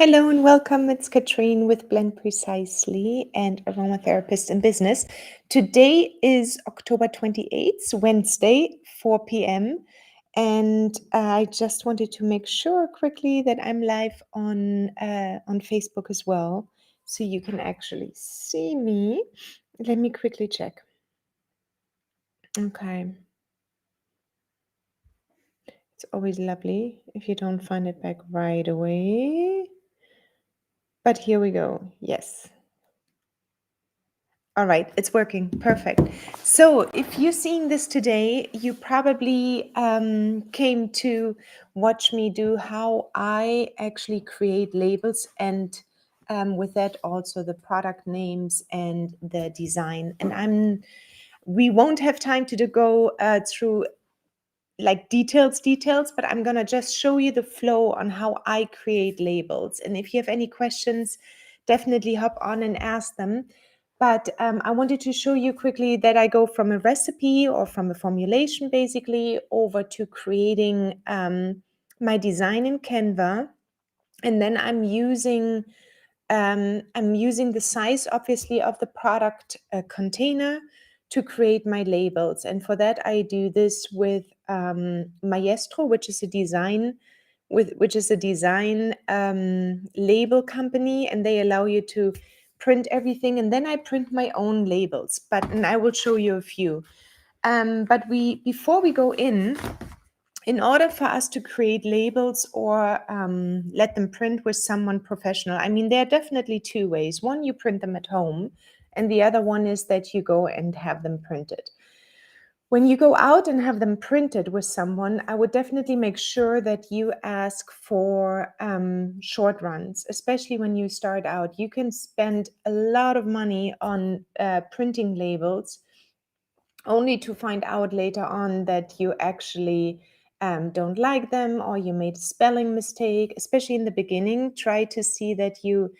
Hello and welcome. It's Katrin with Blend Precisely and aromatherapist in business. Today is October 28th, Wednesday, 4 p.m. And I just wanted to make sure quickly that I'm live on Facebook as well, so you can actually see me. Let me quickly check. Okay. It's always lovely if you don't find it back right away. But here we go. Yes. All right, it's working. Perfect. So, if you're seeing this today, you probably came to watch me do how I actually create labels and with that also the product names and the design. And we won't have time to go through like details, but I'm gonna just show you the flow on how I create labels. And if you have any questions, definitely hop on and ask them. But I wanted to show you quickly that I go from a recipe or from a formulation basically over to creating my design in Canva. And then I'm using the size, obviously, of the product container to create my labels. And for that, I do this with Maestro, which is a design label company, and they allow you to print everything. And then I print my own labels, and I will show you a few. But before we go in order for us to create labels or let them print with someone professional, I mean, there are definitely two ways. One, you print them at home, and the other one is that you go and have them printed. When you go out and have them printed with someone, I would definitely make sure that you ask for short runs, especially when you start out. You can spend a lot of money on printing labels only to find out later on that you actually don't like them or you made a spelling mistake. Especially in the beginning, try to see that you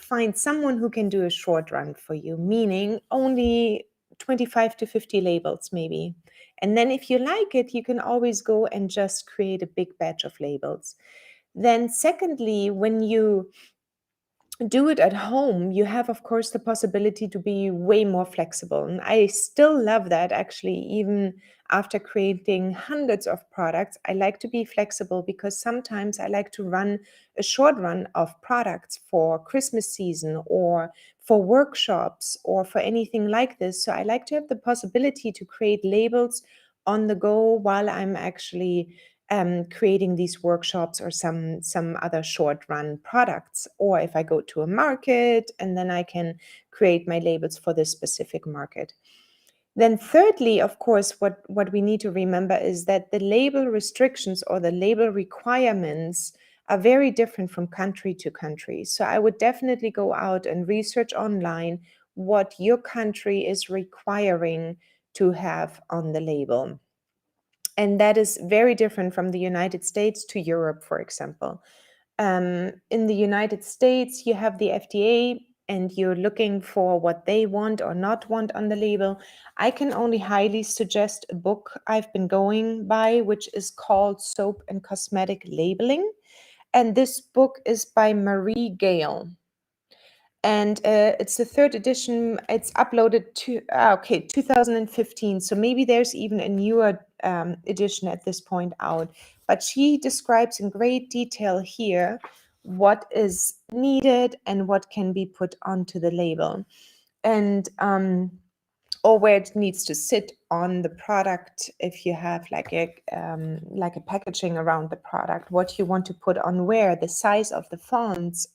find someone who can do a short run for you, meaning only 25 to 50 labels maybe. And then if you like it, you can always go and just create a big batch of labels. Then secondly, when you do it at home, you have, of course, the possibility to be way more flexible. And I still love that, actually, even after creating hundreds of products. I like to be flexible because sometimes I like to run a short run of products for Christmas season or for workshops or for anything like this. So I like to have the possibility to create labels on the go while I'm actually creating these workshops or some other short run products, or if I go to a market and then I can create my labels for this specific market. Then thirdly, of course, what we need to remember is that the label restrictions or the label requirements are very different from country to country. So I would definitely go out and research online what your country is requiring to have on the label. And that is very different from the United States to Europe, for example. In the United States, you have the FDA and you're looking for what they want or not want on the label. I can only highly suggest a book I've been going by, which is called Soap and Cosmetic Labeling. And this book is by Marie Gale. And it's the third edition. It's uploaded to 2015. So maybe there's even a newer edition at this point out. But she describes in great detail here what is needed and what can be put onto the label, and or where it needs to sit on the product. If you have like a packaging around the product, what you want to put on where, the size of the fonts,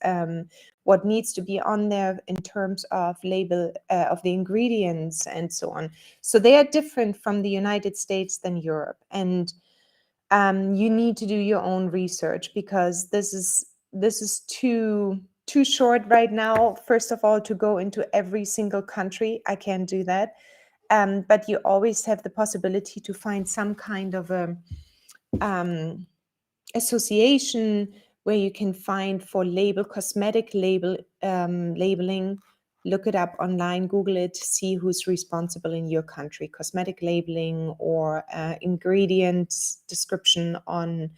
what needs to be on there in terms of label of the ingredients and so on. So they are different from the United States than Europe, and you need to do your own research because this is too short right now. First of all, to go into every single country, I can't do that. But you always have the possibility to find some kind of a association where you can find for cosmetic labeling. Look it up online, Google it, see who's responsible in your country. Cosmetic labeling or ingredients description on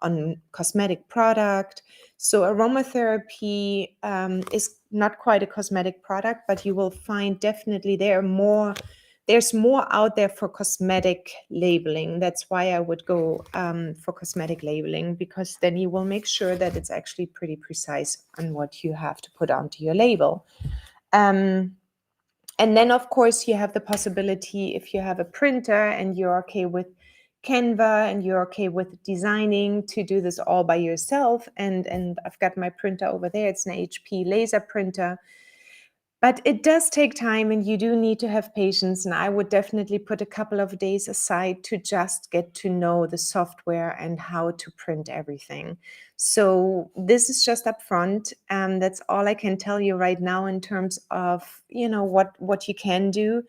on cosmetic product. So aromatherapy is not quite a cosmetic product, but you will find definitely there's more out there for cosmetic labeling. That's why I would go for cosmetic labeling, because then you will make sure that it's actually pretty precise on what you have to put onto your label. And then, of course, you have the possibility, if you have a printer and you're okay with Canva and you're okay with designing, to do this all by yourself. And I've got my printer over there. It's an HP laser printer. But it does take time, and you do need to have patience. And I would definitely put a couple of days aside to just get to know the software and how to print everything. So this is just upfront. That's all I can tell you right now in terms of, what you can do.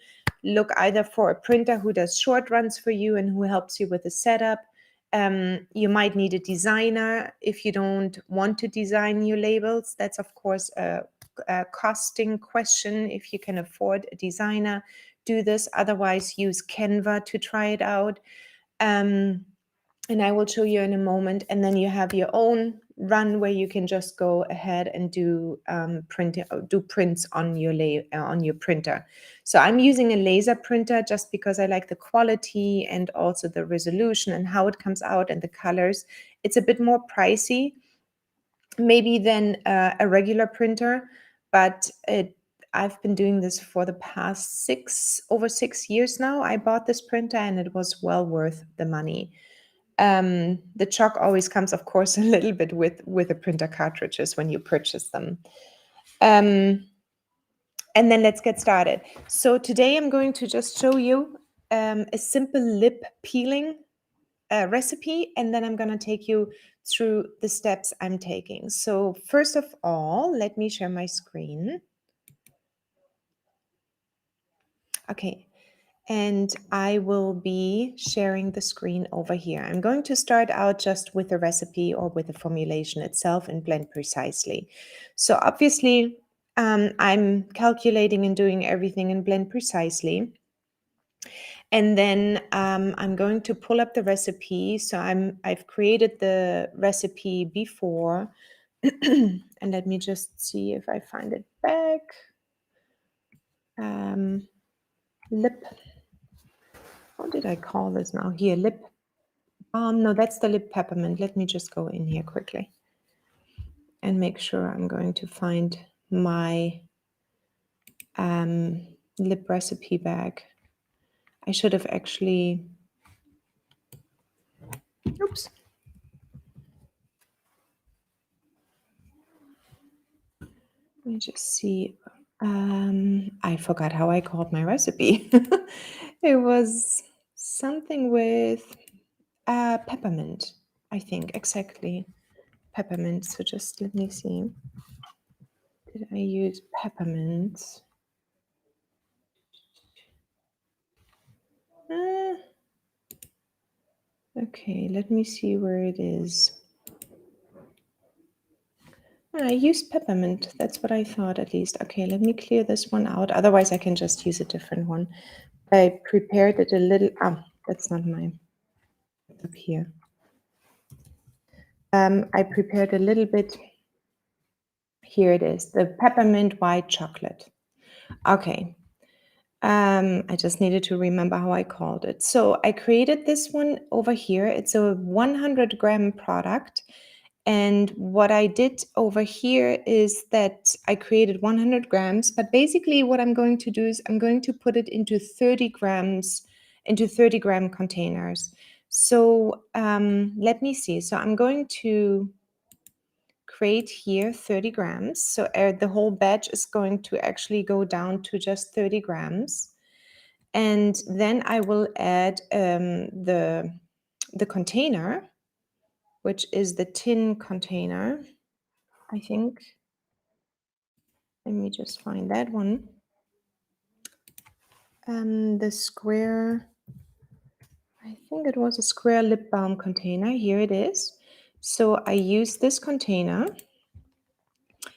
Look either for a printer who does short runs for you and who helps you with the setup. You might need a designer if you don't want to design your labels. That's, of course, a costing question. If you can afford a designer, do this. Otherwise, use Canva to try it out. And I will show you in a moment. And then you have your own run where you can just go ahead and do prints on your printer. So I'm using a laser printer just because I like the quality and also the resolution and how it comes out and the colors. It's a bit more pricey maybe than a regular printer, but I've been doing this for the past over 6 years now. I bought this printer and it was well worth the money. The chalk always comes, of course, a little bit with the printer cartridges when you purchase them. And then let's get started. So today I'm going to just show you a simple lip peeling recipe, and then I'm going to take you through the steps I'm taking. So first of all, let me share my screen. Okay, and I will be sharing the screen over here. I'm going to start out just with the recipe or with the formulation itself in Blend Precisely. So obviously, I'm calculating and doing everything in Blend Precisely. And then I'm going to pull up the recipe. So I've created the recipe before. And let me just see if I find it back. Lip. What did I call this now? Here, lip. No, that's the lip peppermint. Let me just go in here quickly and make sure I'm going to find my lip recipe bag. I should have actually. Oops. Let me just see. I forgot how I called my recipe. It was something with peppermint, I think, exactly. Peppermint. So just let me see. Did I use peppermint? Okay, let me see where it is. I used peppermint. That's what I thought, at least. Okay, let me clear this one out. Otherwise, I can just use a different one. I prepared it a little. That's not mine. Up here. I prepared a little bit. Here it is, the peppermint white chocolate. Okay. I just needed to remember how I called it. So I created this one over here. It's a 100-gram product. And what I did over here is that I created 100 grams. But basically what I'm going to do is I'm going to put it into 30 grams, into 30-gram containers. So let me see. So I'm going to create here 30 grams. So the whole batch is going to actually go down to just 30 grams. And then I will add the container, which is the tin container, I think. Let me just find that one. The square, I think it was a square lip balm container. Here it is. So I use this container.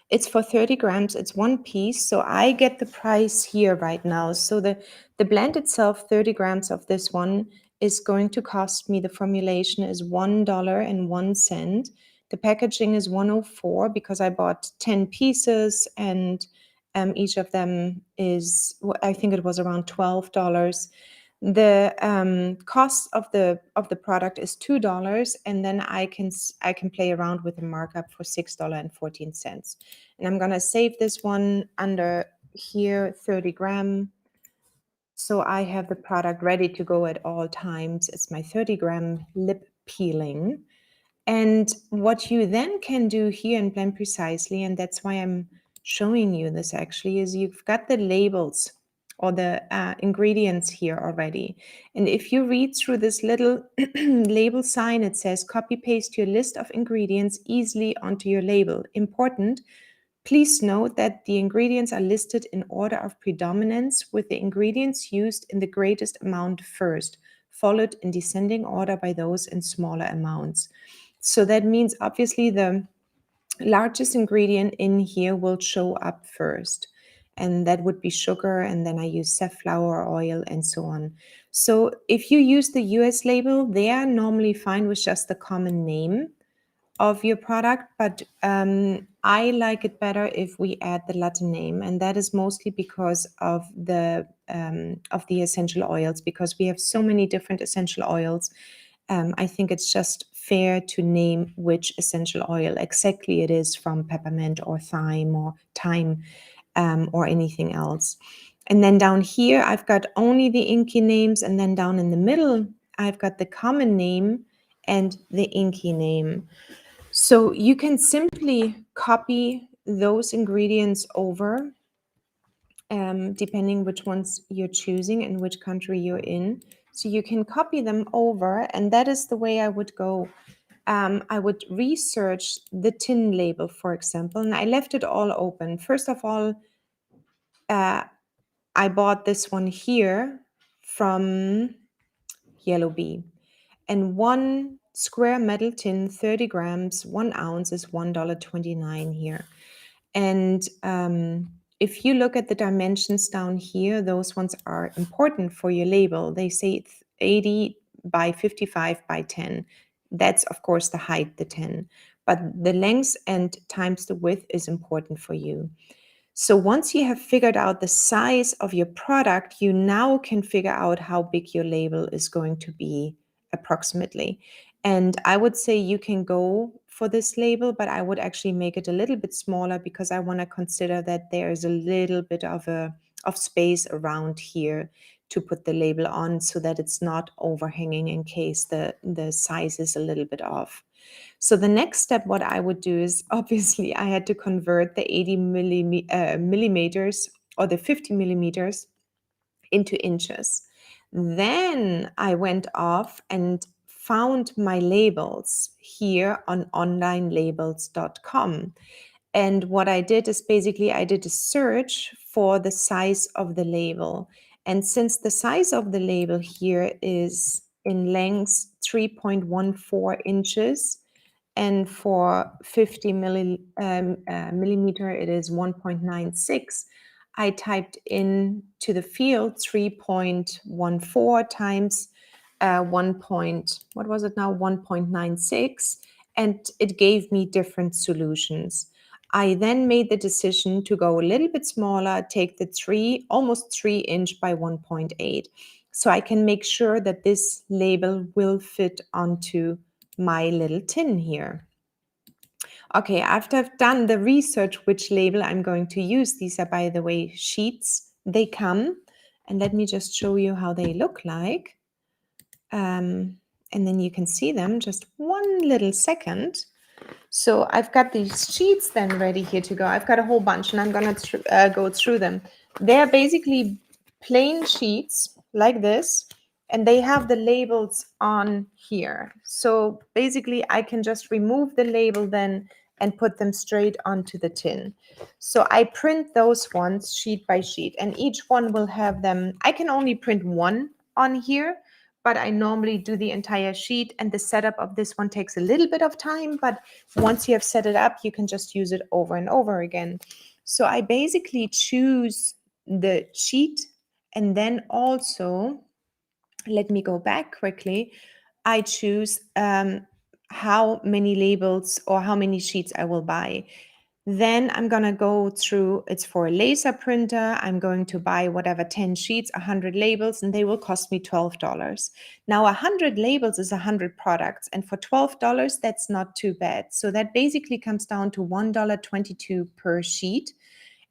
It's for 30 grams. It's one piece. So I get the price here right now. So the blend itself, 30 grams of this one, is going to cost me, the formulation is $1.01. The packaging is $104 because I bought 10 pieces, and each of them is, I think it was around $12. The cost of the product is $2, and then I can play around with the markup for $6.14. And I'm gonna save this one under here, 30 gram. So I have the product ready to go at all times. It's my 30-gram lip peeling. And what you then can do here in Blend Precisely, and that's why I'm showing you this actually, is you've got the labels or the ingredients here already. And if you read through this little label sign, it says copy paste your list of ingredients easily onto your label. Important. Please note that the ingredients are listed in order of predominance, with the ingredients used in the greatest amount first, followed in descending order by those in smaller amounts. So that means obviously the largest ingredient in here will show up first, and that would be sugar, and then I use safflower oil and so on. So if you use the US label, they are normally fine with just the common name of your product, but I like it better if we add the Latin name, and that is mostly because of the essential oils, because we have so many different essential oils. I think it's just fair to name which essential oil exactly it is from peppermint or thyme or anything else. And then down here, I've got only the inky names, and then down in the middle, I've got the common name and the inky name. So you can simply copy those ingredients over, depending which ones you're choosing and which country you're in. So you can copy them over, and that is the way I would go. I would research the tin label, for example, and I left it all open. First of all, I bought this one here from Yellow Bee. And 1 square metal tin, 30 grams, 1 ounce is $1.29 here. And if you look at the dimensions down here, those ones are important for your label. They say it's 80 by 55 by 10. That's, of course, the height, the 10. But the length and times the width is important for you. So once you have figured out the size of your product, you now can figure out how big your label is going to be approximately. And I would say you can go for this label, but I would actually make it a little bit smaller because I want to consider that there is a little bit of space around here to put the label on, so that it's not overhanging in case the size is a little bit off. So the next step, what I would do is, obviously I had to convert the 80 millimeters or the 50 millimeters into inches. Then I went off and found my labels here on onlinelabels.com. And what I did is basically I did a search for the size of the label. And since the size of the label here is in length 3.14 inches, and for 50 millimeter it is 1.96. I typed in to the field 3.14 times 1.96, and it gave me different solutions. I then made the decision to go a little bit smaller, take the almost 3 inch by 1.8, so I can make sure that this label will fit onto my little tin here. Okay, after I've done the research which label I'm going to use, these are, by the way, sheets. They come, and let me just show you how they look like. And then you can see them just one little second. So I've got these sheets then ready here to go. I've got a whole bunch, and I'm going to go through them. They're basically plain sheets like this, and they have the labels on here. So basically I can just remove the label then and put them straight onto the tin. So I print those ones sheet by sheet, and each one will have them. I can only print one on here, but I normally do the entire sheet, and the setup of this one takes a little bit of time, but once you have set it up, you can just use it over and over again. So I basically choose the sheet, and then also let me go back quickly. I choose how many labels or how many sheets I will buy. Then I'm going to go through, it's for a laser printer. I'm going to buy whatever 10 sheets, 100 labels, and they will cost me $12. Now, 100 labels is 100 products. And for $12, that's not too bad. So that basically comes down to $1.22 per sheet.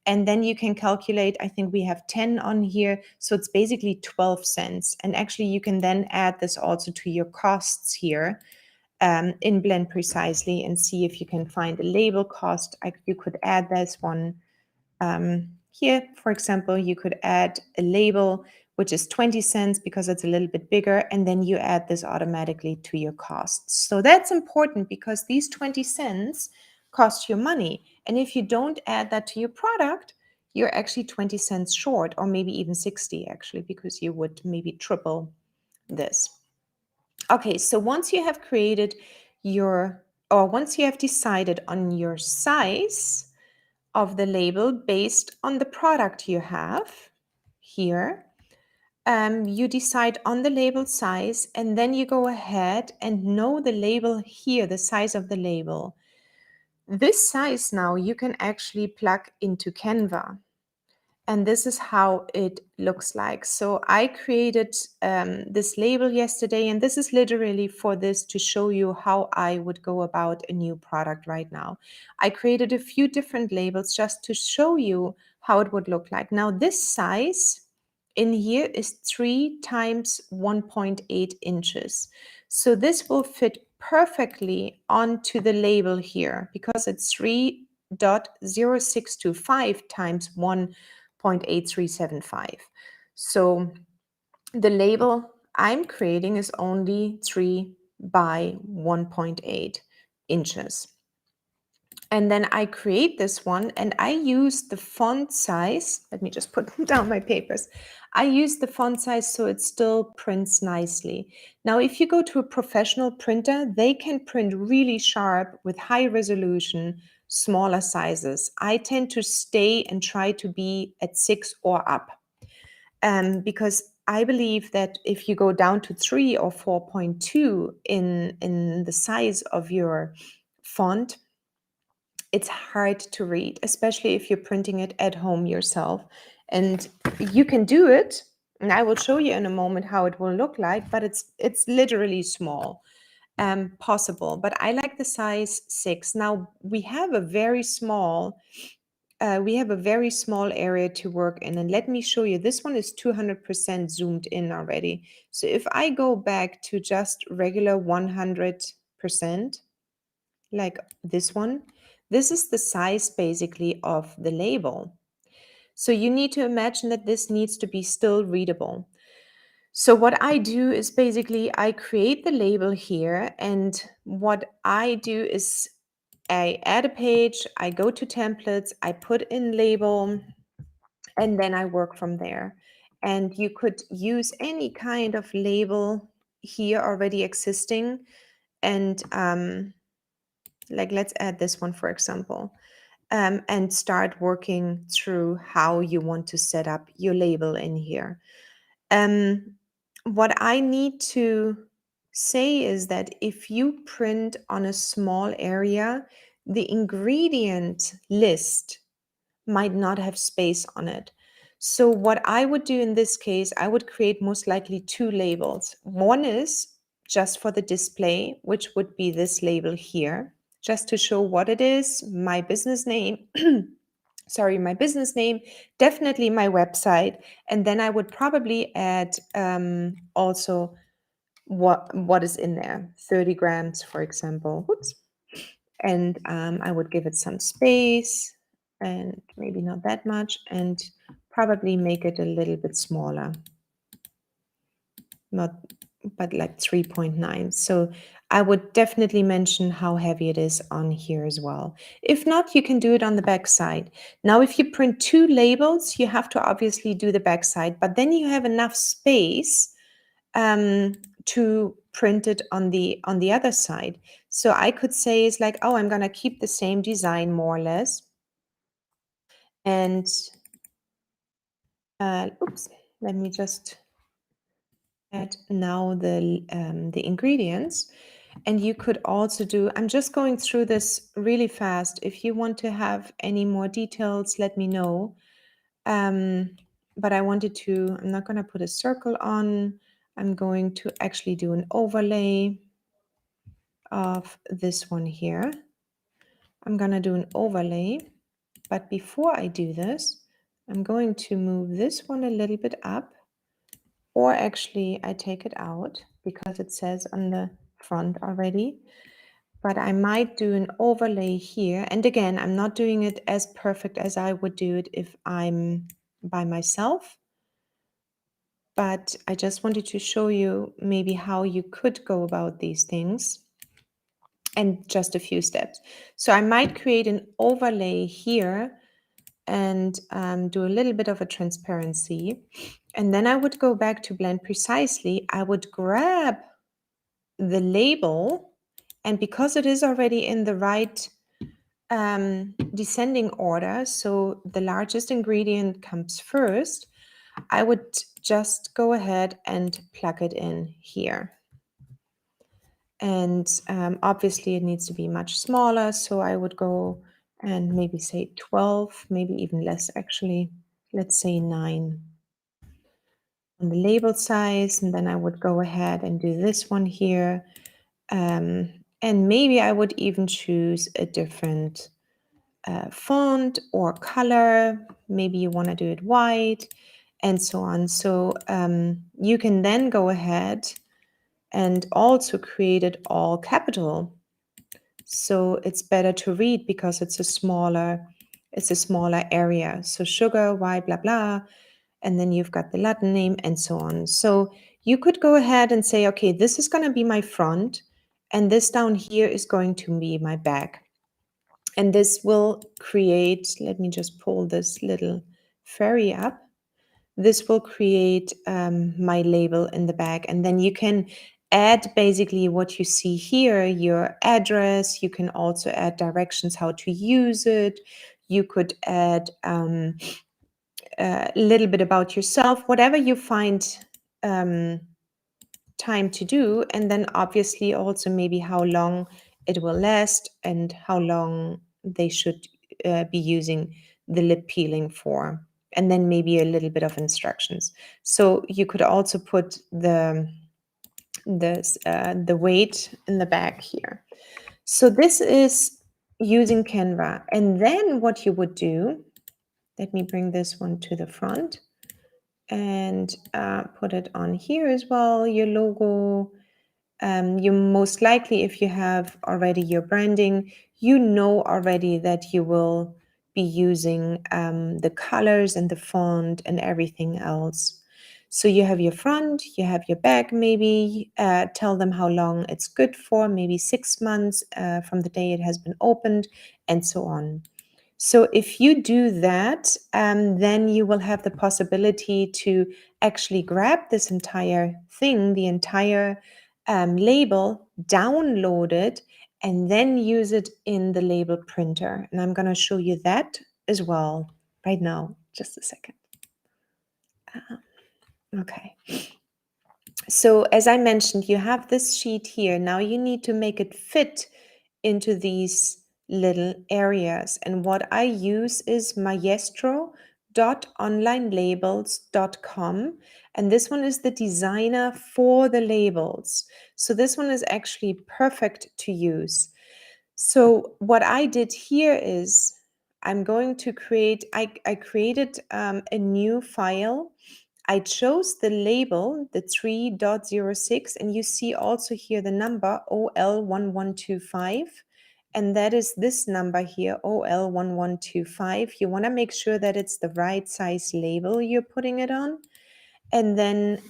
And then you can calculate, I think we have 10 on here. So it's basically 12 cents. And actually, you can then add this also to your costs here in Blend Precisely and see if you can find a label cost. You could add this one here. For example, you could add a label, which is 20 cents because it's a little bit bigger. And then you add this automatically to your costs. So that's important because these 20 cents cost you money. And if you don't add that to your product, you're actually 20 cents short, or maybe even 60 actually, because you would maybe triple this. Okay, so once you have created once you have decided on your size of the label based on the product you have here, you decide on the label size, and then you go ahead and know the label here, the size of the label. This size now you can actually plug into Canva. And this is how it looks like. So I created this label yesterday, and this is literally for this to show you how I would go about a new product right now. I created a few different labels just to show you how it would look like. Now this size in here is 3 times 1.8 inches. So this will fit perfectly onto the label here because it's 3.0625 times 1.8375. So the label I'm creating is only 3 by 1.8 inches. And then I create this one and I use the font size. Let me just put down my papers. I use the font size so it still prints nicely. Now, if you go to a professional printer, they can print really sharp with high resolution, smaller sizes. I tend to stay and try to be at 6 or up because I believe that if you go down to 3 or 4.2 in the size of your font, it's hard to read, especially if you're printing it at home yourself. And you can do it, and I will show you in a moment how it will look like, but it's literally small, possible. But I like the size 6. Now we have a very small area to work in, and let me show you. This one is 200% zoomed in already. So if I go back to just regular 100%, like this one, this is the size basically of the label. So you need to imagine that this needs to be still readable. So what I do is basically I create the label here, and what I do is I add a page, I go to templates, I put in label, and then I work from there. And you could use any kind of label here already existing, and like let's add this one, for example, and start working through how you want to set up your label in here. What I need to say is that if you print on a small area, the ingredient list might not have space on it. So what I would do in this case, I would create most likely 2 labels. One is just for the display, which would be this label here, just to show what it is, my business name, sorry, my business name, definitely my website, and then I would probably add also what is in there, 30 grams, for example. Whoops. And I would give it some space, and maybe not that much, and probably make it a little bit smaller, not but like 3.9. So I would definitely mention how heavy it is on here as well. If not, you can do it on the back side. Now, if you print 2 labels, you have to obviously do the back side, but then you have enough space to print it on the other side. So I could say it's like, oh, I'm going to keep the same design more or less. And oops, let me just add now the ingredients. And you could also do, I'm just going through this really fast. If you want to have any more details, let me know. But I wanted to, I'm not going to put a circle on. I'm going to actually do an overlay of this one here. I'm going to do an overlay. But before I do this, I'm going to move this one a little bit up. Or actually, I take it out because it says on the front already. But I might do an overlay here. And again, I'm not doing it as perfect as I would do it if I'm by myself. But I just wanted to show you maybe how you could go about these things and just a few steps. So I might create an overlay here and do a little bit of a transparency. And then I would go back to Blend Precisely. I would grab the label, and because it is already in the right descending order, so the largest ingredient comes first, I would just go ahead and plug it in here. And obviously it needs to be much smaller, so I would go and maybe say 12, maybe even less actually. Let's say 9 on the label size, and then I would go ahead and do this one here. And maybe I would even choose a different font or color. Maybe you want to do it white and so on. So you can then go ahead and also create it all capital. So it's better to read because it's a smaller area. So sugar, why, blah, blah. And then you've got the Latin name and so on. So you could go ahead and say, okay, this is going to be my front, and this down here is going to be my back. And this will create, let me just pull this little fairy up. This will create my label in the back. And then you can add basically what you see here, your address. You can also add directions how to use it. You could add a little bit about yourself, whatever you find time to do. And then obviously also maybe how long it will last and how long they should be using the lip peeling for. And then maybe a little bit of instructions. So you could also put the weight in the back here. So this is using Canva. And then what you would do, let me bring this one to the front and put it on here as well, your logo. You most likely, if you have already your branding, you know already that you will be using the colors and the font and everything else. So you have your front, you have your back, maybe tell them how long it's good for, maybe 6 months from the day it has been opened, and so on. So if you do that, then you will have the possibility to actually grab this entire thing, the entire label, download it, and then use it in the label printer. And I'm going to show you that as well right now. Just a second. Okay. So as I mentioned, you have this sheet here. Now you need to make it fit into these little areas. And what I use is maestro.onlinelabels.com. And this one is the designer for the labels. So this one is actually perfect to use. So what I did here is I'm going to create, I created a new file. I chose the label, the 3.06, and you see also here the number OL1125. And that is this number here, OL1125. You want to make sure that it's the right size label you're putting it on. And then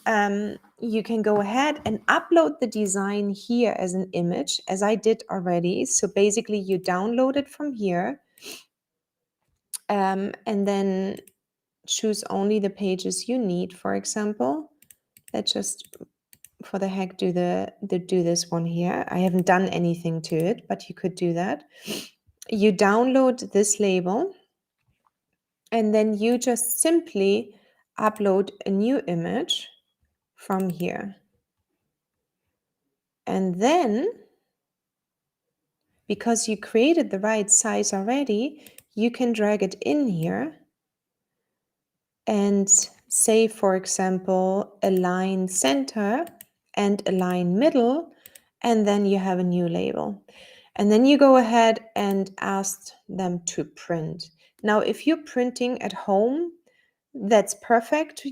you can go ahead and upload the design here as an image, as I did already. So basically you download it from here and then choose only the pages you need, for example. Let's just, for the heck, do this one here. I haven't done anything to it, but you could do that. You download this label, and then you just simply upload a new image. from here. And then, because you created the right size already, you can drag it in here and say, for example, align center and align middle, and then you have a new label. And then you go ahead and ask them to print. Now, if you're printing at home, that's perfect.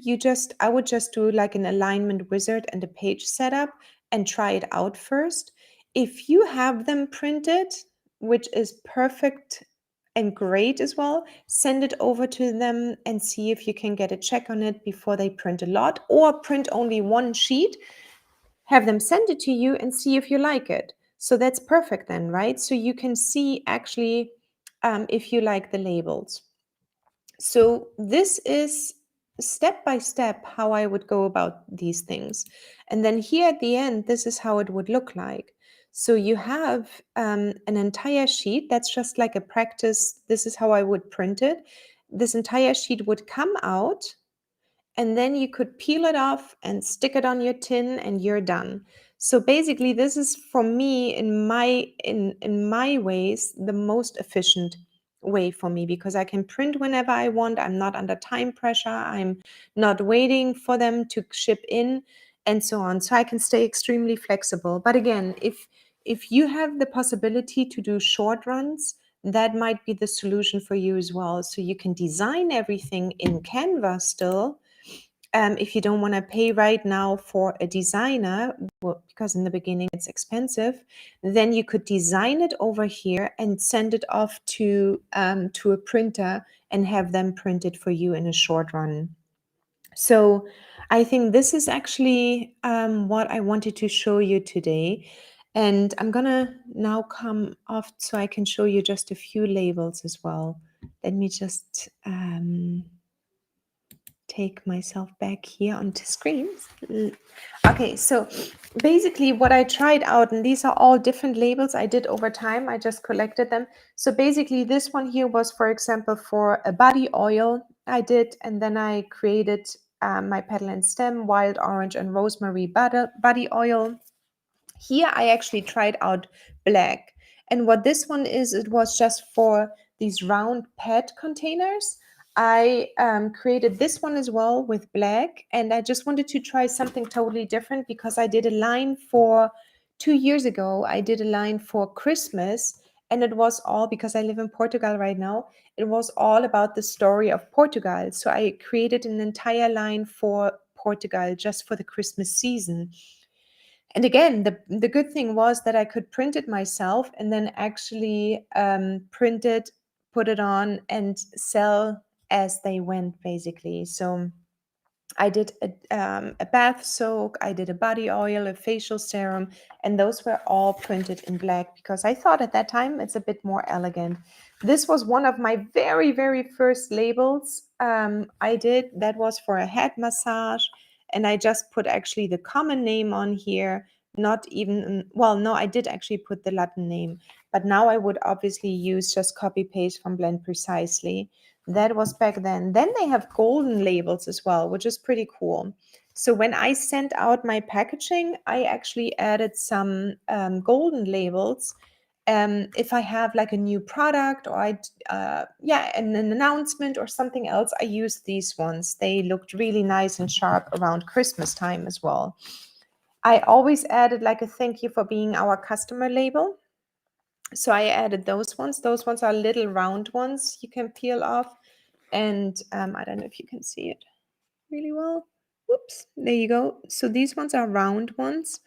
I would just do like an alignment wizard and a page setup and try it out first. If you have them printed, which is perfect and great as well, send it over to them and see if you can get a check on it before they print a lot, or print only one sheet, have them send it to you and see if you like it. So that's perfect then, right? So you can see actually if you like the labels. So this is step by step how I would go about these things. And then here at the end, this is how it would look like. So you have an entire sheet that's just like a practice. This is how I would print it. This entire sheet would come out, and then you could peel it off and stick it on your tin and you're done. So basically this is, for me, in my ways, the most efficient way for me, because I can print whenever I want. I'm not under time pressure. I'm not waiting for them to ship in and so on. So I can stay extremely flexible. But again, if you have the possibility to do short runs, that might be the solution for you as well. So you can design everything in Canva still, if you don't want to pay right now for a designer, because in the beginning it's expensive, then you could design it over here and send it off to a printer and have them print it for you in a short run. So I think this is actually what I wanted to show you today. And I'm gonna now come off so I can show you just a few labels as well. Let me just take myself back here onto screens. Okay, so basically what I tried out, and these are all different labels I did over time, I just collected them. So basically this one here was, for example, for a body oil I did, and then I created my petal and stem, wild orange and rosemary body oil. Here I actually tried out black. And what this one is, it was just for these round pad containers. I created this one as well with black, and I just wanted to try something totally different because I did a line for 2 years ago. I did a line for Christmas, and it was all, because I live in Portugal right now, it was all about the story of Portugal. So I created an entire line for Portugal just for the Christmas season. And again, the good thing was that I could print it myself and then actually print it, put it on, and sell as they went, basically. So I did a bath soak, I did a body oil, a facial serum, and those were all printed in black because I thought at that time it's a bit more elegant. This was one of my very, very first labels I did. That was for a head massage, and I just put actually the common name on here. Not even, well, no, I did actually put the Latin name, but now I would obviously use just copy paste from Blend Precisely. That was back then. Then they have golden labels as well, which is pretty cool. So when I sent out my packaging, I actually added some golden labels. If I have like a new product or an announcement or something else, I use these ones. They looked really nice and sharp around Christmas time as well. I always added like a thank you for being our customer label. So I added those ones. Those ones are little round ones you can peel off. And I don't know if you can see it really well. Whoops, there you go. So these ones are round ones.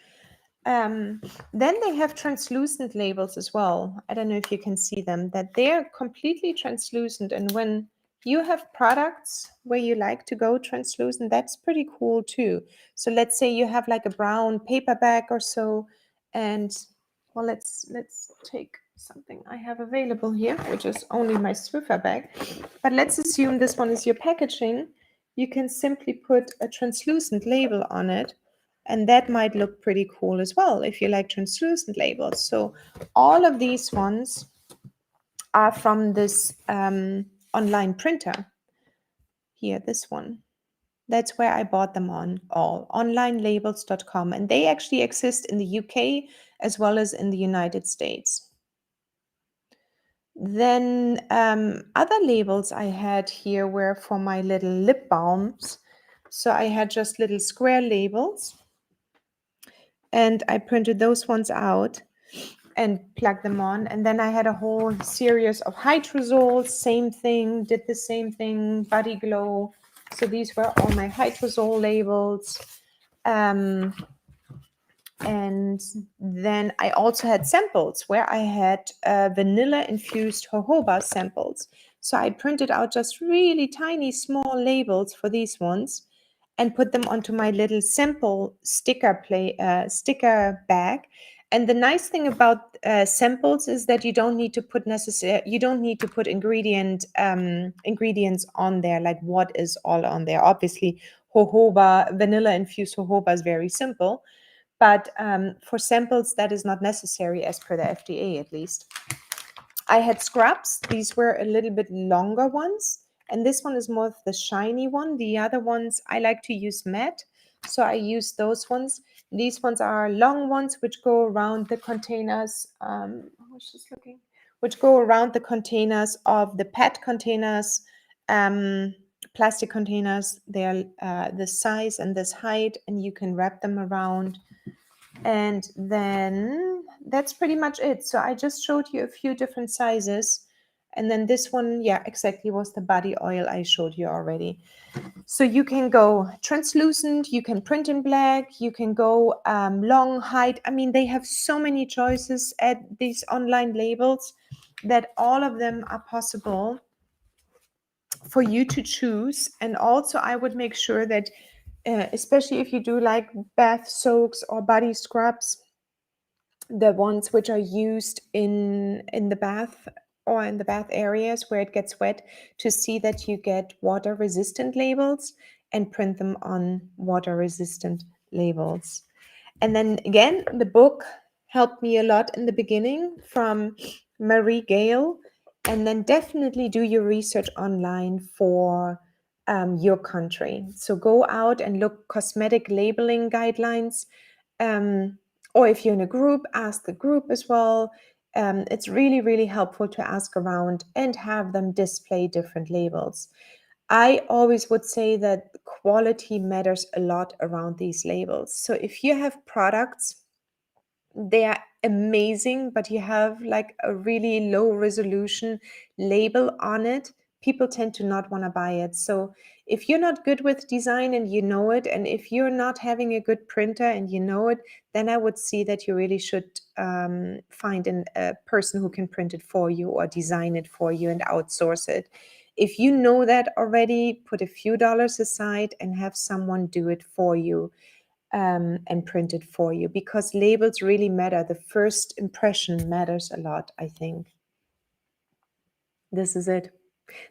Then they have translucent labels as well. I don't know if you can see them, that they're completely translucent. And when you have products where you like to go translucent, that's pretty cool too. So let's say you have like a brown paper bag or so, and well, let's take something I have available here, which is only my Swiffer bag. But let's assume this one is your packaging. You can simply put a translucent label on it, and that might look pretty cool as well if you like translucent labels. So all of these ones are from this online printer. Here, this one. That's where I bought them all, onlinelabels.com. And they actually exist in the UK as well as in the United States. Then other labels I had here were for my little lip balms. So I had just little square labels, and I printed those ones out and plugged them on. And then I had a whole series of hydrosols, same thing, did the same thing, Body Glow. So these were all my hydrosol labels. And then I also had samples where I had vanilla infused jojoba samples. So I printed out just really tiny small labels for these ones and put them onto my little sample sticker bag. And the nice thing about samples is that you don't need to put ingredients on there, like what is all on there. Obviously, vanilla infused jojoba is very simple. But for samples, that is not necessary as per the FDA, at least. I had scrubs. These were a little bit longer ones. And this one is more of the shiny one. The other ones, I like to use matte. So I use those ones. These ones are long ones, which go around the containers. I was just looking. Which go around the containers of the PET containers, plastic containers. They're this size and this height, and you can wrap them around. And then that's pretty much it. So I just showed you a few different sizes. And then this one, yeah, exactly, was the body oil I showed you already. So you can go translucent, you can print in black, you can go long, height. I mean, they have so many choices at these online labels that all of them are possible for you to choose. And also I would make sure that especially if you do like bath soaks or body scrubs, the ones which are used in the bath or in the bath areas where it gets wet, to see that you get water resistant labels and print them on water resistant labels. And then again, the book helped me a lot in the beginning from Marie Gale. And then definitely do your research online for your country. So go out and look cosmetic labeling guidelines. Or if you're in a group, ask the group as well. It's really, really helpful to ask around and have them display different labels. I always would say that quality matters a lot around these labels. So if you have products, they are amazing, but you have like a really low resolution label on it, people tend to not want to buy it. So if you're not good with design and you know it, and if you're not having a good printer and you know it, then I would see that you really should find a person who can print it for you or design it for you and outsource it. If you know that already, put a few dollars aside and have someone do it for you. And print it for you, because labels really matter. The first impression matters a lot, I think. This is it.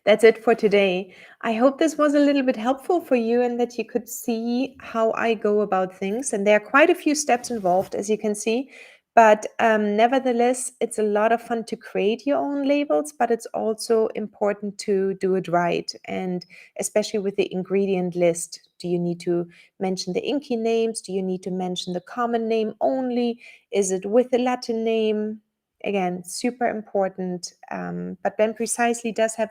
That's it for today. I hope this was a little bit helpful for you and that you could see how I go about things. And there are quite a few steps involved, as you can see. But nevertheless, it's a lot of fun to create your own labels, but it's also important to do it right. And especially with the ingredient list, do you need to mention the inky names? Do you need to mention the common name only? Is it with a Latin name? Again, super important. But Blend Precisely does have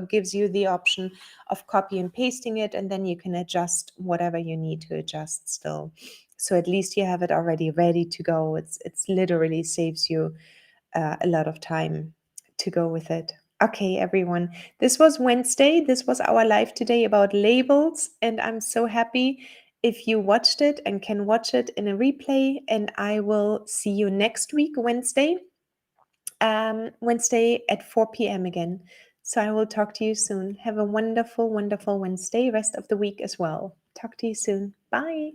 gives you the option of copy and pasting it, and then you can adjust whatever you need to adjust still. So at least you have it already ready to go. It's literally saves you a lot of time to go with it. Okay, everyone, this was Wednesday. This was our live today about labels, and I'm so happy if you watched it and can watch it in a replay. And I will see you next week, Wednesday at 4 p.m. again. So I will talk to you soon. Have a wonderful, wonderful Wednesday, rest of the week as well. Talk to you soon. Bye.